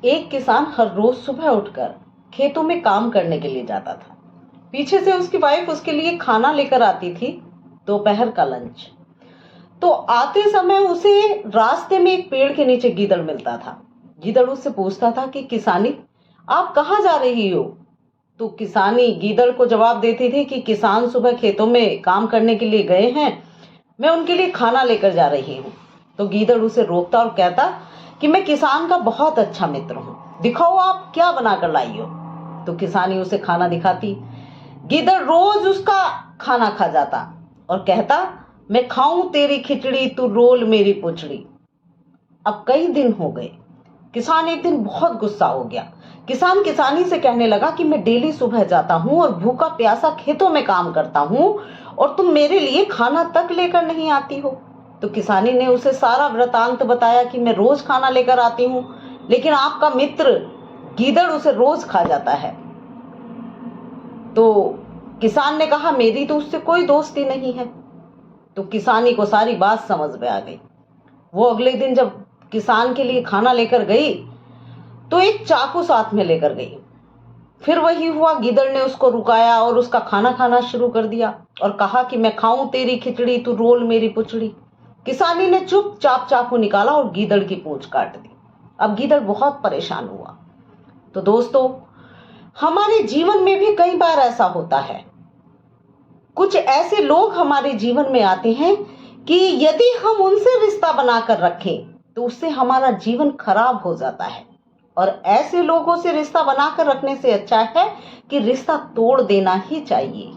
एक किसान हर रोज सुबह उठकर खेतों में काम करने के लिए जाता था। पीछे से उसकी वाइफ उसके लिए खाना लेकर आती थी, दोपहर का लंच। तो आते समय उसे रास्ते में एक पेड़ के नीचे गीदड़ मिलता था। गीदड़ उससे पूछता था कि किसानी, आप कहाँ जा रही हो? तो किसानी गीदड़ को जवाब देती थी कि किसान सुबह खेतों में काम करने के लिए गए हैं, मैं उनके लिए खाना लेकर जा रही हूँ। तो गीदड़ उसे रोकता और कहता कि मैं किसान का बहुत अच्छा मित्र हूँ, दिखाओ आप क्या बनाकर लाई हो। तो किसानी उसे खाना दिखाती। गीदड़ रोज उसका खाना खा जाता और कहता, मैं खाऊं तेरी खिचड़ी, तू रोल मेरी पुचड़ी। अब कई दिन हो गए। किसान एक दिन बहुत गुस्सा हो गया। किसान किसानी से कहने लगा कि मैं डेली सुबह जाता हूं और भूखा प्यासा खेतों में काम करता हूं और तुम मेरे लिए खाना तक लेकर नहीं आती हो। तो किसानी ने उसे सारा वृतांत बताया कि मैं रोज खाना लेकर आती हूं, लेकिन आपका मित्र गीदड़ उसे रोज खा जाता है। तो किसान ने कहा, मेरी तो उससे कोई दोस्ती नहीं है। तो किसानी को सारी बात समझ में आ गई। वो अगले दिन जब किसान के लिए खाना लेकर गई तो एक चाकू साथ में लेकर गई। फिर वही हुआ, गीदड़ ने उसको रुकाया और उसका खाना खाना शुरू कर दिया और कहा कि मैं खाऊं तेरी खिचड़ी, तू रोल मेरी पुचड़ी। किसानी ने चुपचाप चाकू निकाला और गीदड़ की पूंछ काट दी। अब गीदड़ बहुत परेशान हुआ। तो दोस्तों, हमारे जीवन में भी कई बार ऐसा होता है। कुछ ऐसे लोग हमारे जीवन में आते हैं कि यदि हम उनसे रिश्ता बनाकर रखें तो उससे हमारा जीवन खराब हो जाता है। और ऐसे लोगों से रिश्ता बनाकर रखने से अच्छा है कि रिश्ता तोड़ देना ही चाहिए।